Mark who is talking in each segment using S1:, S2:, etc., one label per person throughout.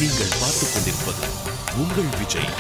S1: நீங்கள் பார்த்துக் கொண்டிருப்பது உங்கள் விஜய்.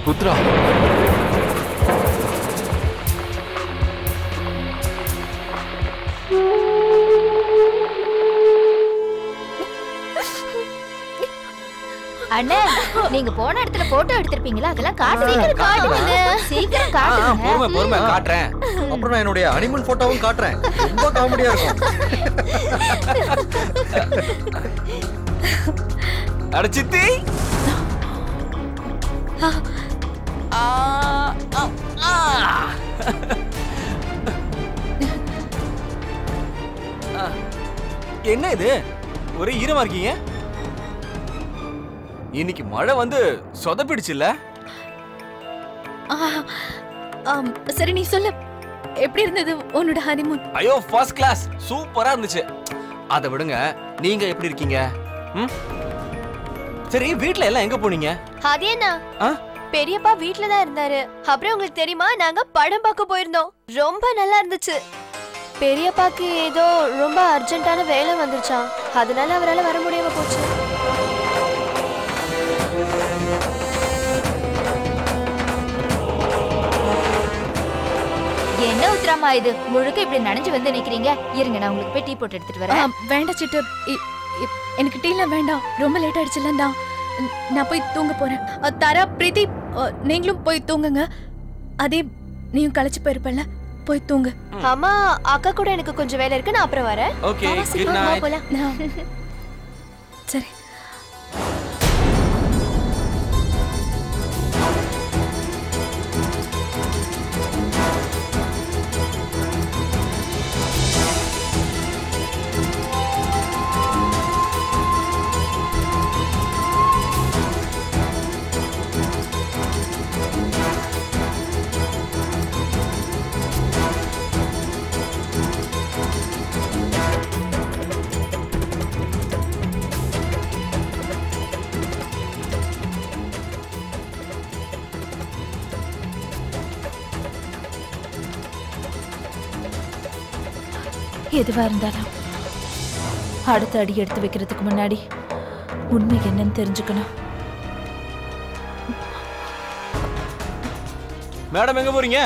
S1: புத்ரா,
S2: அண்ணே, நீங்க போன இடத்துல போட்டோ எடுத்திருப்பீங்களா? அதெல்லாம் காட்டுங்க. சீக்கிரம் காட்டுங்க.
S3: பொறுமை காட்டுறேன். அப்புறம் நான் என்னுடைய ஹனிமூன் போட்டோவும் காட்டுறேன். ரொம்ப காமெடியா இருக்கும்.
S4: அட சித்தி, என்ன இது ஒரே ஈரமா இருக்கீங்க? இன்னைக்கு மழை வந்து சொதப்பிடுச்சுல்ல?
S5: சரி, நீ சொல்லு, எப்படி இருந்தது உன்னோட ஹனிமூன்?
S4: ஐயோ, ஃபர்ஸ்ட் கிளாஸ், சூப்பரா இருந்துச்சு. அதை விடுங்க, நீங்க எப்படி இருக்கீங்க? சரி, வீட்ல எல்லாம் எங்க போனீங்க?
S2: அது என்ன, பெரியப்பா வீட்ல தான் இருந்தாரு. அப்புறம் உங்களுக்கு தெரியுமா, நாங்க படம் பார்க்க போயிருந்தோம். ரொம்ப நல்லா இருந்துச்சு. பெரியப்பாக்கு ஏதோ ரொம்ப அர்ஜென்ட்டான வேலை வந்துருச்சாம். அதனால அவரால் வர முடியாம போச்சு. என்ன உத்தரமா இது? முழுக்க இப்படி நனைஞ்சு வந்து நிக்கிறீங்க. இருங்க, நான் உங்களுக்கு போய் டீ போட்டு எடுத்துட்டு வரேன்.
S5: வேண்டாம் சிட்டு, எனக்கு டீலாம் வேண்டாம். ரொம்ப லேட் ஆயிடுச்சுல, நான் போய் தூங்க போறேன். தாரா, பிரீத்தி, நீங்களும் போய் தூங்குங்க. அதே நீயும் களைச்சு போயிருப்பல, போய் தூங்கு.
S2: அம்மா, அக்கா கூட எனக்கு கொஞ்சம் வேலை இருக்கு, நான் அப்புறம் வரேன்.
S4: Okay, good night.
S2: போலாம்.
S5: சரி.
S6: எதுவா இருந்தாலும் அடுத்த அடி எடுத்து வைக்கிறதுக்கு முன்னாடி உண்மை என்னன்னு தெரிஞ்சுக்கணும்.
S4: மேடம், எங்க போறீங்க?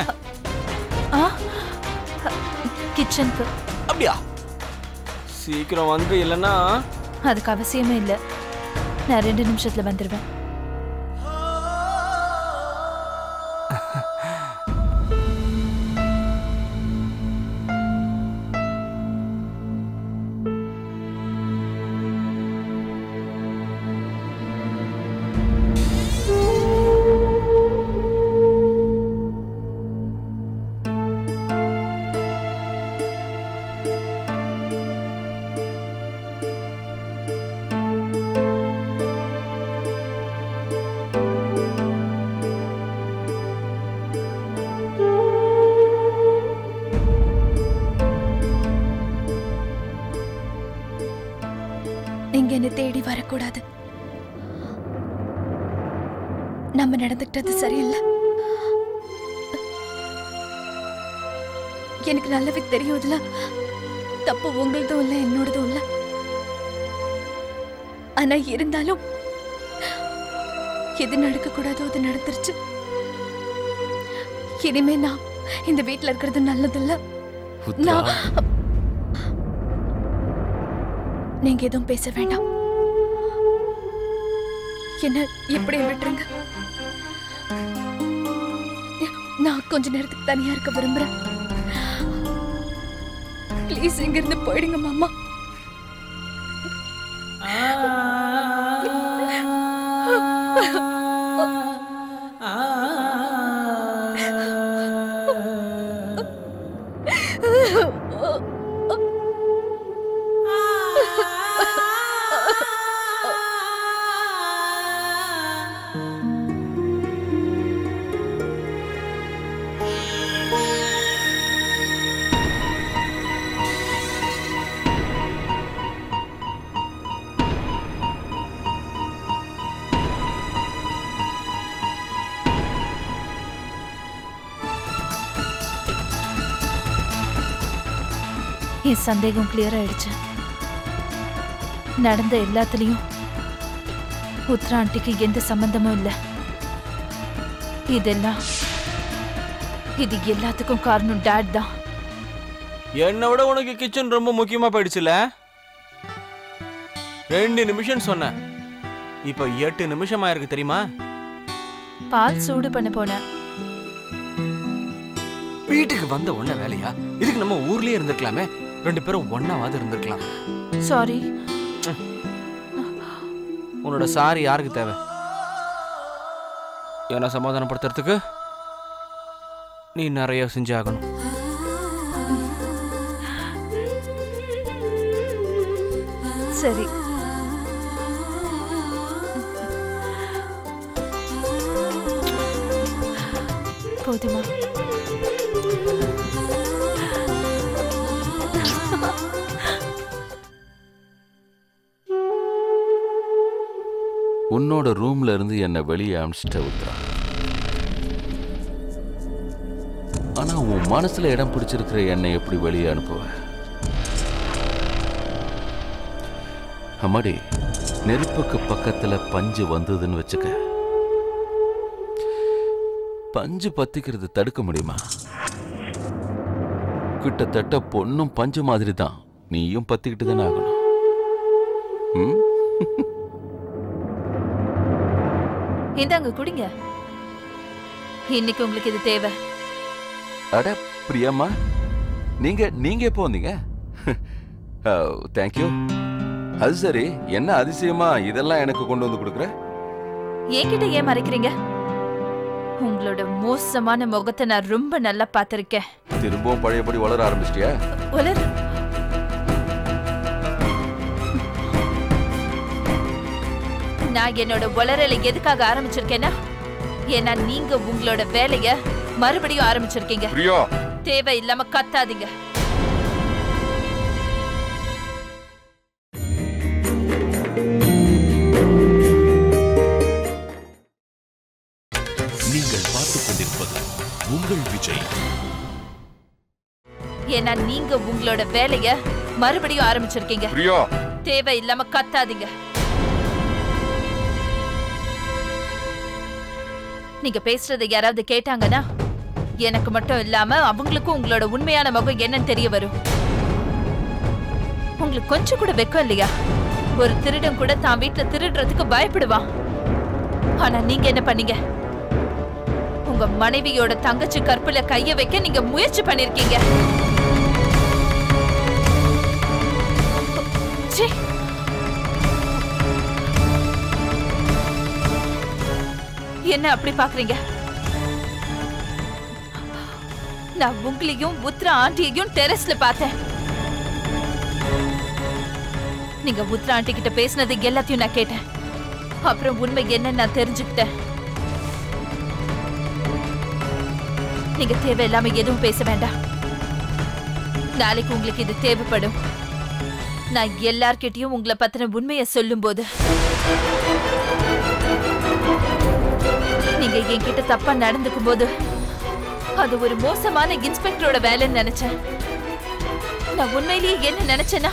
S6: கிச்சனுக்கு.
S4: அப்படியா? சீக்கிரம் வந்து, இல்லைன்னா
S6: அதுக்கு அவசியமே இல்லை. நான் 2 நிமிஷத்துல வந்துடுவேன்.
S5: நீங்க என்ன தேடி வரக்கூடாது. நம்ம நடந்துக்கிட்டது சரியில்லை. எனக்கு நல்லாவே தெரியும், இதுல தப்பு உங்களதும் இல்லை, என்னோடதும் இல்லை. ஆனா இருந்தாலும் எது நடக்க கூடாதோ அது நடந்துருச்சு. இனிமே நான் இந்த வீட்டுல இருக்கிறது நல்லதில்ல. நான் நீங்க எதுவும் பேச வேண்டாம். என்ன இப்படி விட்டுருங்க. நான் கொஞ்ச நேரத்துக்கு தனியா இருக்க விரும்புறேன். ப்ளீஸ் இங்க இருந்து போயிடுங்க மாமா.
S6: என் சந்தேகம் கிளியர் ஆயிடுச்சு. நடந்த எல்லாத்துலயும் உத்ரா ஆண்டிக்கு எந்த சம்பந்தமும் இல்ல. இது எல்லாத்துக்கும் காரணம் டாட் தான்.
S4: என்னை விட உனக்கு கிச்சன் ரொம்ப முக்கியமா போயிடுச்சுல. 2 நிமிஷம் சொன்னேன், இப்ப 8 நிமிஷம் ஆயிருக்கு தெரியுமா?
S6: பால் சூடு பண்ண போனேன்.
S4: வீட்டுக்கு வந்த உடனே வேலையா? இதுக்கு நம்ம ஊர்லயே இருந்திருக்கலாமே. 2 பேரும் ஒன்னாவது இருந்திருக்கலாம்.
S6: சாரி.
S4: உன்னோட சாரி யாருக்கு தேவை? என்ன சமாதானப்படுத்துறதுக்கு நீ நிறைய செஞ்சாகணும்.
S6: சரி. போதுமா?
S7: உன்னோட ரூம்ல இருந்து என்ன வெளியே அனுப்பிச்சிட்ட உத்ரா. ஆனா உன் மனசுல இடம் பிடிச்சிருக்கிற என்னை எப்படி வெளியே அனுப்புவ? அம்மாடி, நெருப்புக்கு பக்கத்துல பஞ்சு வந்ததுன்னு வச்சுக்க, பஞ்சு பத்திக்கிறது தடுக்க முடியுமா? கிட்டத்தட்ட பொண்ணும் பஞ்சு மாதிரி தான், நீயும் பத்திக்கிட்டு தானே ஆகணும்.
S6: இந்தாங்க குடிங்க. இன்னைக்கு உங்களுக்கு இது தேவை.
S7: அட பிரியம்மா, நீங்க எப்போ வந்தீங்க? தேங்க்யூ. அது சரி, என்ன அதிசயமா இதெல்லாம் எனக்கு கொண்டு வந்து கொடுக்குற?
S6: என்கிட்ட ஏன் மறைக்கிறீங்க? உங்களோட மோசமான முகத்தை நான் ரொம்ப நல்லா பார்த்திருக்கேன்.
S7: திரும்பவும் பழையபடி வளர ஆரம்பிச்சிட்டியா?
S6: வளர நான் என்னோட வளரலை எதுக்காக ஆரம்பிச்சிருக்கேன்னா, ஏன்னா நீங்க உங்களோட வேலைய மறுபடியும் ஆரம்பிச்சிருக்கீங்க. தேவை இல்லாம கத்தாதீங்க.
S1: நீங்கள் பார்த்துக் கொண்டிருப்பது உங்கள் விஜய்.
S6: ஏன்னா நீங்க உங்களோட வேலைய மறுபடியும் ஆரம்பிச்சிருக்கீங்க. தேவை இல்லாம கத்தாதீங்க. நீங்க பேசுறதை யாராவது கேட்டாங்கன்னா, எனக்கு மட்டும் இல்லாம அவங்களுக்கும் உங்களோட உண்மையான முகம் என்னன்னு தெரிய வரும். உங்களுக்கு கொஞ்சம் கூட வெக்கம் இல்லையா? ஒரு திருடன் கூட தான் வீட்டுல திருடுறதுக்கு பயப்படுவான். ஆனா நீங்க என்ன பண்ணீங்க? உங்க மனைவியோட தங்கச்சி கற்புல கைய வைக்க நீங்க முயற்சி பண்ணிருக்கீங்க. என்ன அப்படி பாக்குறீங்க? நான் உங்களையும் உத்ரா ஆண்டியையும் டெரஸ்ல பார்த்தேன். நீங்க உத்ரா ஆண்டி கிட்ட பேசினது எல்லாத்தையும் நான் கேட்டேன். அப்புறம் உண்மை என்ன நான் தெரிஞ்சுக்கிட்டேன். நீங்க தேவையில்லாம எதுவும் பேச வேண்டாம். நாளைக்கு உங்களுக்கு இது தேவைப்படும். நான் எல்லார்கிட்டயும் உங்களை பத்தின உண்மையை சொல்லும் போது நீங்க என்கிட்ட தப்பா நடந்துக்கும் போது அது ஒரு மோசமான இன்ஸ்பெக்டரோட வேலைன்னு நினைச்சேன். நான் உண்மையிலேயே என்ன நினைச்சேன்னா,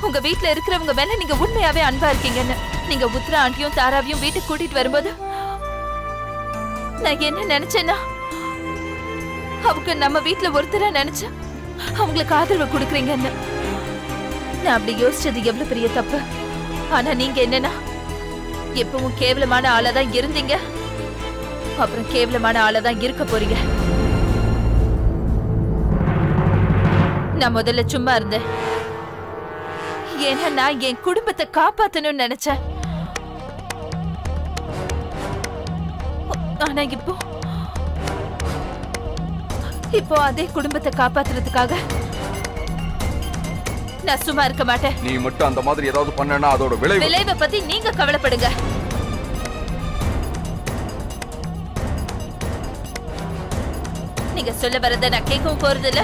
S6: உங்க வீட்டுல இருக்கிறவங்க மேல நீங்க உண்மையாவே அன்பா இருக்கீங்கன்னு. நீங்க உத்ரா ஆண்டியும் தாராவையும் வீட்டுக்கு கூட்டிட்டு வரும்போது நான் என்ன நினைச்சேன்னா, அவங்க நம்ம வீட்டுல ஒருத்தரா நினைச்சு அவங்களுக்கு ஆதரவு கொடுக்குறீங்கன்னு. நான் அப்படி யோசிச்சது எவ்வளவு பெரிய தப்பு. ஆனா நீங்க என்னன்னா, எப்பவும் கேவலமான ஆளாதான் இருந்தீங்க, அப்புறம் கேவலமான ஆளாதான் இருக்க போறீங்க. நான் முதல்ல சும்மா இருந்தேன். ஏன்னா நான் என் குடும்பத்தை காப்பாத்தணும்னு நினைச்சேன். ஆனா இப்போ அதே குடும்பத்தை காப்பாத்துறதுக்காக நான் சும்மா இருக்க மாட்டேன்.
S7: நீ மட்டும் அந்த மாதிரி ஏதாவது பண்ணனா அதோட விளைவை
S6: பத்தி நீங்க கவலைப்படுங்க. நீங்க சொல்ல வரத நான் கேட்கவும் போறது இல்ல.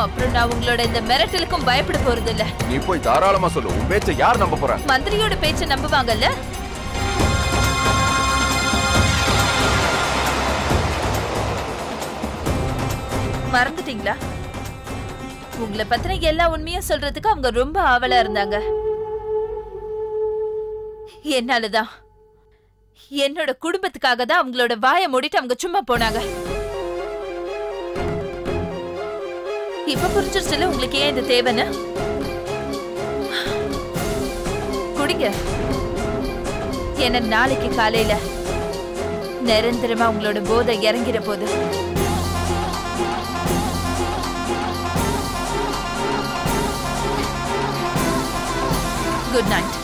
S6: அப்புறம் நான் உங்களோட இந்த மிரட்டலுக்கும் பயப்பட போறது இல்ல.
S7: நீ போய் தாராளமா சொல்லு. உன் பேச்சை யார் நம்ப போறா?
S6: மந்திரியோட பேச்சை நம்புவாங்கல்ல? மறந்துட்டீங்களா? உங்களை பத்தின எல்லா உண்மையும் சொல்றதுக்கு அவங்க ரொம்ப ஆவலா இருந்தாங்க. என்னாலதான், என்னோட குடும்பத்துக்காக தான் அவங்களோட வாயை மூடிட்டு அவங்க சும்மா போனாங்க. இப்ப புரிஞ்சிருச்சுல உங்களுக்கு ஏன் இது தேவைன்னு. குடிங்க. என்ன நாளைக்கு காலையில நிரந்தரமா உங்களோட போதை இறங்கிற போது குட் நைட்.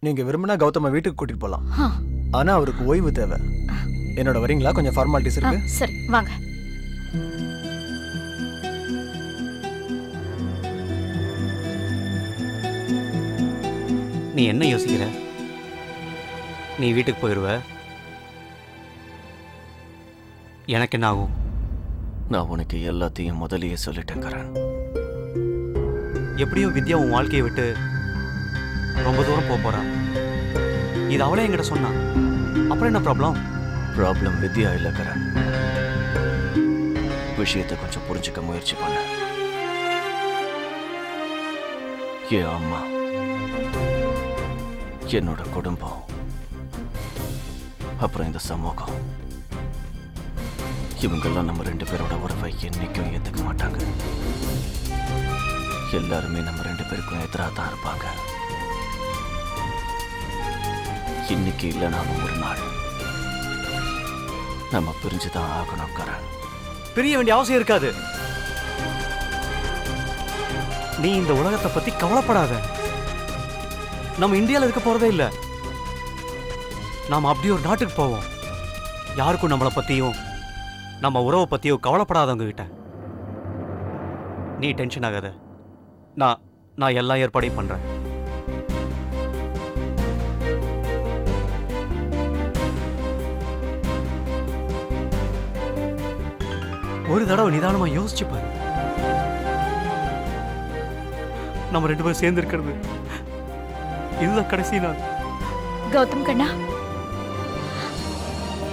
S8: நீங்க விரும்பினா கௌதம வீட்டுக்கு கூட்டிட்டு போலாம். ஆனா அவருக்கு ஓய்வு தேவை. என்னோட வரீங்களா? கொஞ்சம் ஃபார்மாலிட்டிஸ் இருக்கு.
S5: சரி வாங்க.
S4: நீ என்ன யோசிக்கிற? நீ வீட்டுக்கு போயிடுவ, எனக்கு என்ன ஆகும்?
S7: நான் உனக்கு எல்லாத்தையும் முதலையே சொல்லிட்டேன் கரண்.
S4: எப்படியும் வித்யா உன் வாழ்க்கையை விட்டு ரொம்ப தூரம் போறான். இது அவளே என்கிட்ட சொன்னா. அப்புறம் என்ன ப்ராப்ளம்?
S7: ப்ராப்ளம் வித்யா இல்ல கரண். விஷயத்தை கொஞ்சம் புரிஞ்சுக்க முயற்சி பண்ண. என் அம்மா, என்னோட குடும்பம், அப்புறம் இந்த சமூகம், இவங்கெல்லாம் நம்ம 2 பேரோட உறவை என்னைக்கும் ஏத்துக்க மாட்டாங்க. எல்லாருமே நம்ம 2 பேருக்கும் எதிராக தான் இருப்பாங்க. இன்னைக்கு இல்லைனாலும் ஒரு நாள் நம்ம பிரிஞ்சுதான் ஆகணும் கரண்.
S4: பிரிய வேண்டிய அவசியம் இருக்காது. நீ இந்த உலகத்தை பத்தி கவலைப்படாத. நம்ம இந்தியாவில் இருக்க போறதே இல்லை. நாம அப்படி ஒரு நாட்டுக்கு போவோம். யாருக்கும் நம்மளை பத்தியும் நம்ம உறவை பத்தியும் கவலைப்படாதவங்க கிட்ட. நீ டென்ஷன் ஆகாத. நான் எல்லா ஏற்பாடையும் பண்றேன். ஒரு தடவை நிதானமா யோசிச்சு பாரு. நம்ம 2 பேரும் சேர்ந்து இருக்கிறது இதுதான் கடைசி நாள்.
S5: கௌதம் கண்ணா,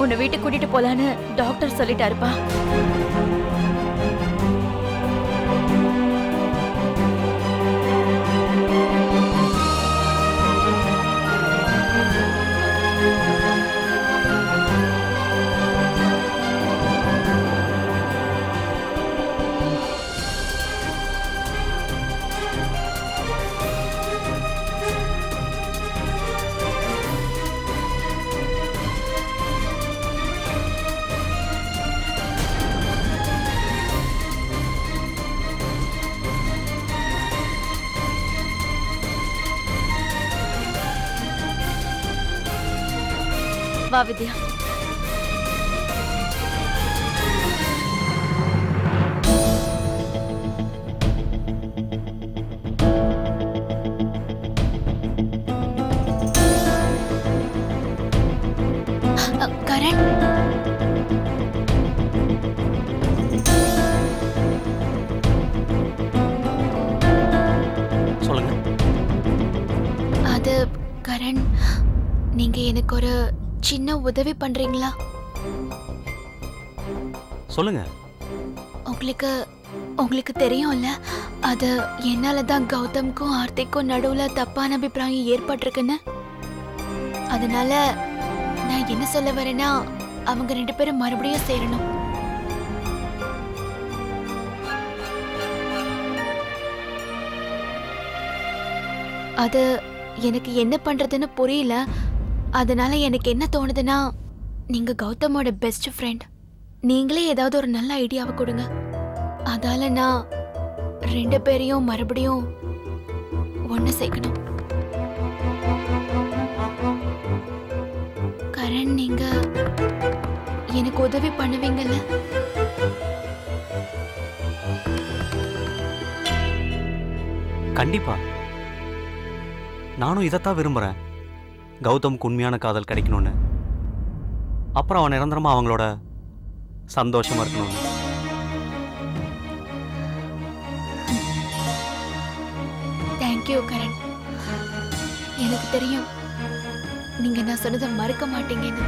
S5: உன்னை வீட்டுக்கு கூட்டிட்டு போலான்னு டாக்டர் சொல்லிட்டாருப்பா. வா வித்யா. கரண்,
S4: சொல்லுங்க.
S5: அது கரண், நீங்க எனக்கு ஒரு
S2: சின்ன உதவி பண்றீங்களா?
S4: சொல்லுங்க.
S2: உங்களுக்கு தெரியும்ல, அது என்னால தான் கௌதம்க்கும் ஆர்த்திக்கும் நடுவுல தப்பான அபிப்பிராயம் ஏற்பட்டிருக்குன்னு. அதனால நான் என்ன சொல்ல வரேன்னா, அவங்க 2 பேரும் மறுபடியும் சேரணும். அது எனக்கு என்ன பண்றதுன்னு புரியல. அதனால எனக்கு என்ன தோணுதுன்னா, நீங்க கௌதமோட பெஸ்ட் ஃப்ரெண்ட், நீங்களே ஏதாவது ஒரு நல்ல ஐடியாவை கொடுங்க. அதால நான் 2 பேரையும் மறுபடியும் ஒண்ணு சேர்க்கணும். கரண், நீங்க எனக்கு உதவி பண்ணுவீங்கல்ல?
S4: கண்டிப்பா. நானும் இதைத்தான் விரும்புறேன். கௌதம்க்கு உண்மையான காதல் கிடைக்கணும்னு, அப்புறம் அவன் நிரந்தரமா அவங்களோட சந்தோஷமா இருக்கணும்னு.
S2: தேங்க்யூ கரண். எனக்கு தெரியும் நீங்க நான் சொன்னதை மறக்க மாட்டீங்கன்னு.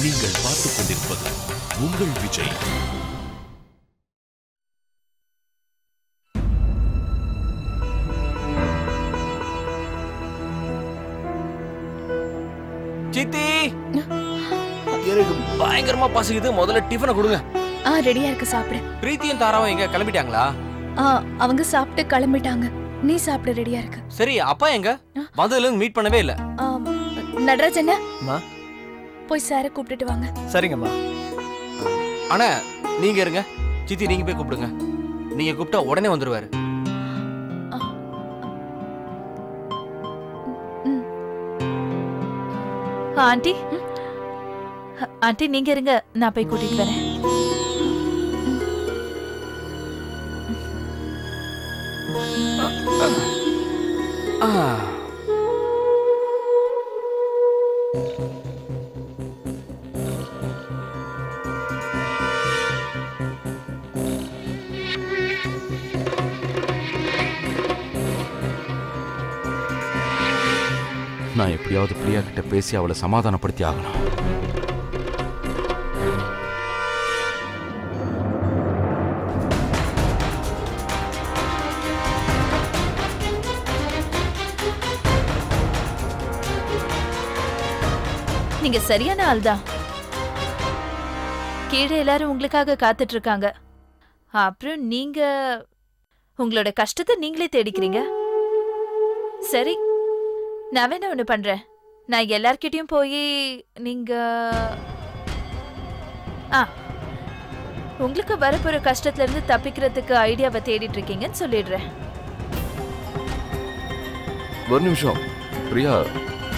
S1: நீங்கள் பார்த்துக் கொண்டிருப்பது உங்கள் விஜய்.
S9: சித்தி, எனக்கு பயங்கரமா பசிக்குது. முதல்ல டிஃபனை கொடுங்க.
S5: ரெடியா இருக்கு, சாப்பிடு.
S9: பிரீத்தியும் தாராவும் எங்க கிளம்பிட்டாங்களா?
S5: அவங்க சாப்பிட்டு கிளம்பிட்டாங்க. நீ சாப்பிட ரெடியா இருக்கு.
S9: சரி, அப்பா எங்க? வந்ததுல இருந்து மீட் பண்ணவே இல்ல.
S5: நடராஜ் என்ன
S8: அம்மா,
S5: போய் சார கூப்பிட்டுட்டு வாங்க.
S8: சரிங்கம்மா.
S9: அண்ணா, நீங்க இருங்க. சித்தி, நீங்க போய் கூப்பிடுங்க. நீங்க கூப்பிட்டா உடனே வந்துருவாரு.
S6: ஆண்டி, ஆண்டி நீங்க இருங்க, நான் போய் கூட்டிட்டு வரேன்.
S7: நான் எப்படியாவது பிரியா கிட்ட பேசி அவளை சமாதானப்படுத்தி ஆகணும்.
S6: நீங்க சரியான ஆள்தான். கீழே எல்லாரும் உங்களுக்காக காத்துட்டு இருக்காங்க. அப்புறம் நீங்க உங்களோட கஷ்டத்தை நீங்களே தேடிக்கிறீங்க. சரி, நான் வேணா ஒண்ணு பண்றேன். நான் எல்லார்கிட்டயும் போய் நீங்க உங்களுக்கு வரப்போற கஷ்டத்துல இருந்து தப்பிக்கிறதுக்கு ஐடியாவை தேடிட்டு இருக்கீங்கன்னு சொல்லிடுறேன்.
S7: ஒரு நிமிஷம் பிரியா,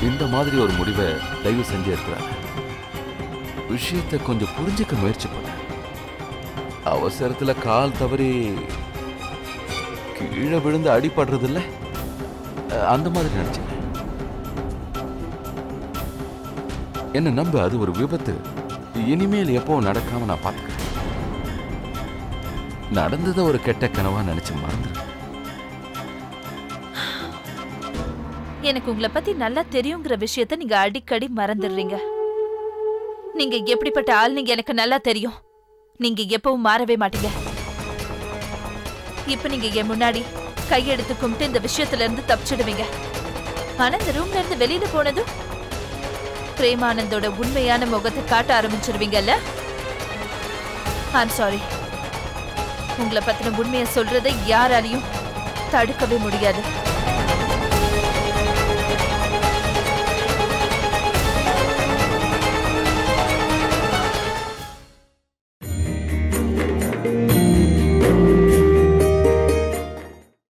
S7: இந்த மாதிரி ஒரு முடிவை தயவு செஞ்சு இருக்கிறாங்க. விஷயத்தை கொஞ்சம் புரிஞ்சுக்க முயற்சி பண்ண. அவசரத்துல கால் தவறி கீழே விழுந்து அடிபடுறது இல்ல, அந்த மாதிரி நினைச்சேன். என்ன நம்ப, அது ஒரு விபத்து. இனிமேல் எப்போ நடக்காம நான் பார்த்துக்கிறேன். நடந்ததை ஒரு கெட்ட கனவா நினைச்சு மறந்துருக்கேன்.
S6: எனக்கு உங்களை பத்தி நல்லா தெரியுங்கிற விஷயத்த நீங்க அடிக்கடி மறந்துடுறீங்க. நீங்க எப்படிப்பட்ட ஆள் நீங்க எனக்கு நல்லா தெரியும். நீங்க எப்பவும் மாறவே மாட்டீங்க. இப்ப நீங்க என் முன்னாடி கையெடுத்து கும்பிட்டு இந்த விஷயத்துல இருந்து தப்பிச்சிடுவீங்க. ஆனா இந்த ரூம்ல இருந்து வெளியில போனதும் பிரேமானந்தோட உண்மையான முகத்தை காட்ட ஆரம்பிச்சிருவீங்கல்ல. I'm sorry. உங்களை பத்தின உண்மையை சொல்றதை யாராலையும் தடுக்கவே முடியாது.